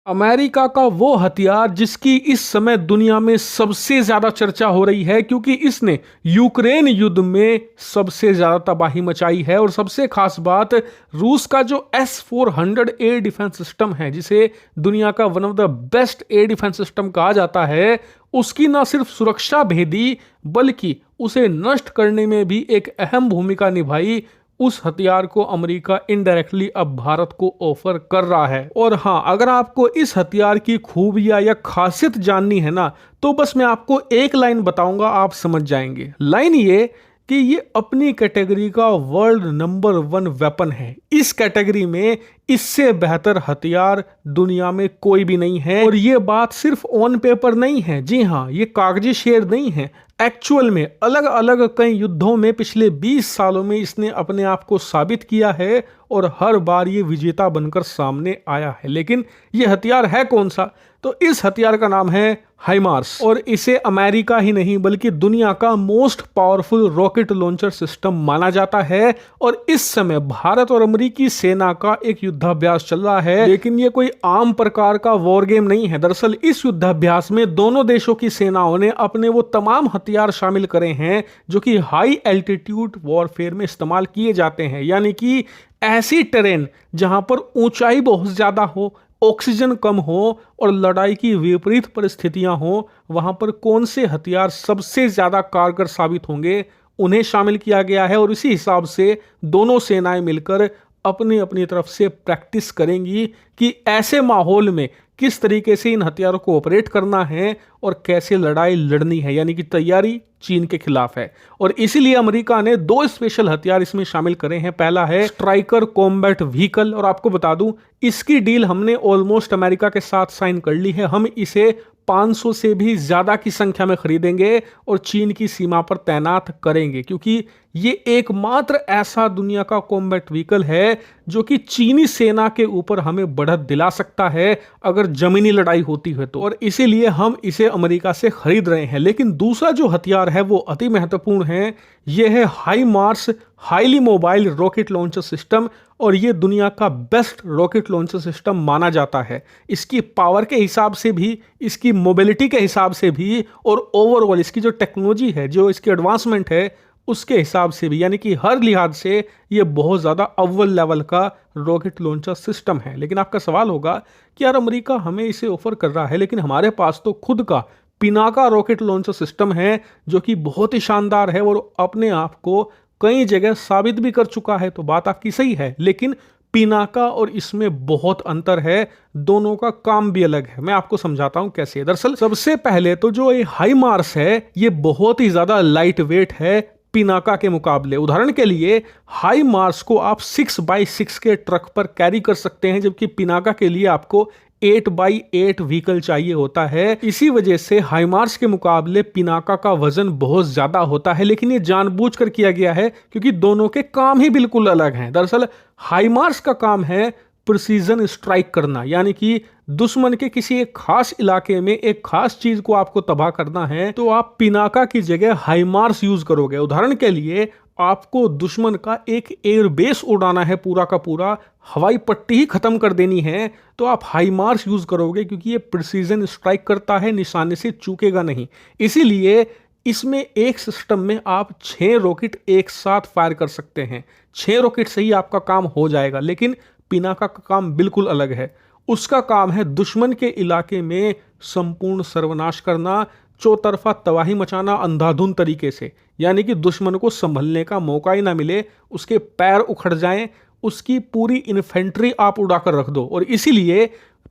America का वो हथियार जिसकी इस समय दुनिया में सबसे ज्यादा चर्चा हो रही है क्योंकि इसने यूक्रेन युद्ध में सबसे ज्यादा तबाही मचाई है। और सबसे खास बात, रूस का जो S-400 एयर डिफेंस सिस्टम है, जिसे दुनिया का one of the best air defence system कहा जाता है, उसकी न सिर्फ सुरक्षा भेदी बल्कि उसे नष्ट करने में भी एक अहम भूमिका निभाई। उस हथियार को अमेरिका इनडायरेक्टली अब भारत को ऑफर कर रहा है। और हाँ, अगर आपको इस हथियार की खूबियां या खासियत जाननी है ना, तो बस मैं आपको एक लाइन बताऊंगा, आप समझ जाएंगे। लाइन ये कि ये अपनी कैटेगरी का वर्ल्ड नंबर 1 वेपन है। इस कैटेगरी में इससे बेहतर हथियार दुनिया में कोई भी नहीं है। और ये बात सिर्फ ऑन पेपर नहीं है, जी हाँ, ये कागजी शेर नहीं है। एक्चुअल में अलग अलग कई युद्धों में पिछले 20 सालों में इसने अपने आप को साबित किया है और हर बार ये विजेता बनकर सामने आया है। लेकिन ये हथियार है कौन सा? तो इस हथियार का नाम है हाइमार्स। और इसे अमेरिका ही नहीं बल्कि दुनिया का most powerful rocket launcher system माना जाता है। और इस समय भारत और अमेरिकी सेना का एक युद्धाभ्यास चल रहा है। लेकिन ये कोई आम प्रकार का वॉर गेम नहीं है। दरअसल इस युद्धाभ्यास में दोनों देशों की सेनाओं ने अपने वो तमाम हथियार शामिल करे हैं जो कि हाई एल्टीट्यूड वॉरफेयर में इस्तेमाल किए जाते हैं। यानी कि ऐसी टेरेन जहां पर ऊंचाई बहुत ज्यादा हो, ऑक्सीजन कम हो और लड़ाई की विपरीत परिस्थितियां हो, वहां पर कौन से हथियार सबसे ज्यादा कारगर साबित होंगे, उन्हें शामिल किया गया है। और इसी हिसाब से दोनों सेनाएं मिलकर अपनी अपनी तरफ से प्रैक्टिस करेंगी कि ऐसे माहौल में किस तरीके से इन हथियारों को ऑपरेट करना है और कैसे लड़ाई लड़नी है। यानी कि तैयारी चीन के खिलाफ है। और इसीलिए अमेरिका ने 2 स्पेशल हथियार इसमें शामिल करे हैं। पहला है स्ट्राइकर कॉम्बैट व्हीकल। और आपको बता दूं, इसकी डील हमने ऑलमोस्ट अमेरिका के साथ साइन कर ली है। हम इसे 500 से भी ज्यादा की संख्या में खरीदेंगे और चीन की सीमा पर तैनात करेंगे, क्योंकि ये एकमात्र ऐसा दुनिया का कॉम्बैट व्हीकल है जो कि चीनी सेना के ऊपर हमें बढ़त दिला सकता है अगर जमीनी लड़ाई होती है तो। और इसीलिए हम इसे अमेरिका से खरीद रहे हैं। लेकिन दूसरा जो हथियार है वो अति महत्वपूर्ण है। यह है HIMARS highly mobile rocket launcher system. और ये दुनिया का बेस्ट रॉकेट लॉन्चर सिस्टम माना जाता है। इसकी पावर के हिसाब से भी, इसकी मोबिलिटी के हिसाब से भी और ओवरऑल इसकी जो टेक्नोलॉजी है, जो इसकी एडवांसमेंट है, उसके हिसाब से भी, यानी कि हर लिहाज से ये बहुत ज़्यादा अव्वल लेवल का रॉकेट लॉन्चर सिस्टम है। लेकिन आपका सवाल होगा कि यार अमेरिका हमें इसे ऑफर कर रहा है, लेकिन हमारे पास तो खुद का पिनाका रॉकेट लॉन्चर सिस्टम है जो कि बहुत ही शानदार है और अपने आप को कई जगह साबित भी कर चुका है। तो बात आपकी सही है, लेकिन पिनाका और इसमें बहुत अंतर है। दोनों का काम भी अलग है। मैं आपको समझाता हूं कैसे। दरअसल सबसे पहले तो जो ये हाइमार्स है, ये बहुत ही ज्यादा लाइट वेट है पिनाका के मुकाबले। उदाहरण के लिए हाइमार्स को आप 6x6 के ट्रक पर कैरी कर सकते हैं, जबकि पिनाका के लिए आपको 8x8 व्हीकल चाहिए होता है। इसी वजह से हाइमार्स के मुकाबले पिनाका का वजन बहुत ज्यादा होता है। लेकिन ये जानबूझकर किया गया है क्योंकि दोनों के काम ही बिल्कुल अलग हैं। दरअसल हाइमार्स का काम है प्रिसीजन स्ट्राइक करना, यानी कि दुश्मन के किसी एक खास इलाके में एक खास चीज को आपको तबाह करना है तो आप पिनाका की जगह हाइमार्स यूज करोगे। उदाहरण के लिए आपको दुश्मन का एक एयर बेस उड़ाना है, पूरा का पूरा हवाई पट्टी ही खत्म कर देनी है, तो आप हाइमार्स यूज करोगे क्योंकि ये प्रिसीजन स्ट्राइक करता है, निशाने से चूकेगा नहीं। इसीलिए इसमें एक सिस्टम में आप 6 रॉकेट एक साथ फायर कर सकते हैं। 6 रॉकेट से ही आपका काम हो जाएगा। लेकिन पिनाका का काम बिल्कुल अलग है। उसका काम है दुश्मन के इलाके में संपूर्ण सर्वनाश करना, चौतरफा तबाही मचाना अंधाधुंध तरीके से। यानी कि दुश्मन को संभलने का मौका ही ना मिले, उसके पैर उखड़ जाएं, उसकी पूरी इन्फेंट्री आप उड़ाकर रख दो। और इसीलिए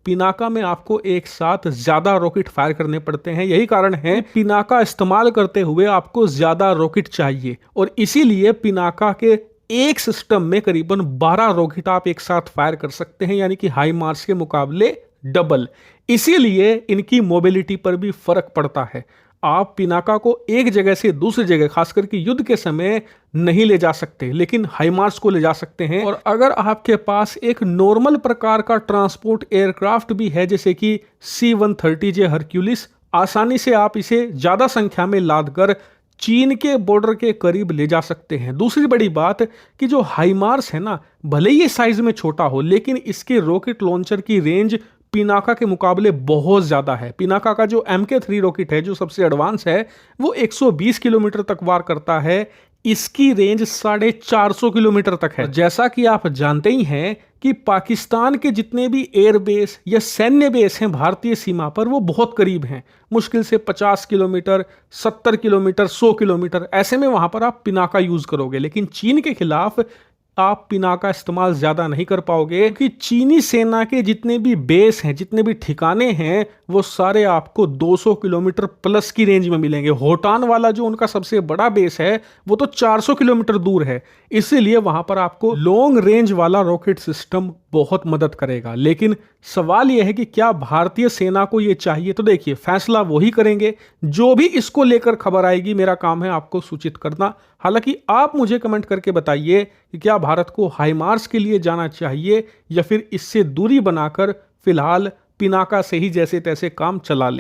पिनाका में आपको एक साथ ज्यादा रॉकेट फायर करने पड़ते हैं। यही कारण है पिनाका इस्तेमाल करते हुए आपको ज्यादा रॉकेट चाहिए। और इसीलिए पिनाका के एक सिस्टम में करीबन 12 रॉकेट आप एक साथ फायर कर सकते हैं, यानी कि हाइमार्स के मुकाबले डबल। इसीलिए इनकी मोबिलिटी पर भी फर्क पड़ता है। आप पिनाका को एक जगह से दूसरी जगह, खास करके युद्ध के समय, नहीं ले जा सकते, लेकिन हाइमार्स को ले जा सकते हैं। और अगर आपके पास एक नॉर्मल प्रकार का ट्रांसपोर्ट एयरक्राफ्ट भी है, जैसे कि C-130J हरक्यूलिस, आसानी से आप इसे ज्यादा संख्या में लाद कर चीन के बॉर्डर के करीब ले जा सकते हैं। दूसरी बड़ी बात कि जो हाइमार्स है ना, भले ही ये साइज में छोटा हो, लेकिन इसके रॉकेट लॉन्चर की रेंज पिनाका के मुकाबले बहुत ज़्यादा है। पिनाका का जो MK3 रॉकेट है, जो सबसे एडवांस है, वो 120 किलोमीटर तक वार करता है। इसकी रेंज 450 किलोमीटर तक है। जैसा कि आप जानते ही हैं कि पाकिस्तान के जितने भी एयरबेस या सैन्य बेस हैं भारतीय सीमा पर, वो बहुत करीब हैं, मुश्किल से 50 किलोमीटर, 70 किलोमीटर, 100 किलोमीटर, ऐसे में वहां पर आप पिनाका यूज करोगे। लेकिन चीन के खिलाफ आप पिनाका इस्तेमाल ज्यादा नहीं कर पाओगे, क्योंकि चीनी सेना के जितने भी बेस हैं, जितने भी ठिकाने हैं, वो सारे आपको 200 किलोमीटर प्लस की रेंज में मिलेंगे। होटान वाला जो उनका सबसे बड़ा बेस है, वो तो 400 किलोमीटर दूर है। इसीलिए वहां पर आपको लॉन्ग रेंज वाला रॉकेट सिस्टम बहुत मदद करेगा। लेकिन सवाल यह है कि क्या भारतीय सेना को यह चाहिए? तो देखिए, फैसला वही करेंगे। जो भी इसको लेकर खबर आएगी, मेरा काम है आपको सूचित करना। हालांकि आप मुझे कमेंट करके बताइए कि क्या भारत को हाईमार्स के लिए जाना चाहिए या फिर इससे दूरी बनाकर फिलहाल पिनाका से ही जैसे तैसे काम चला ले।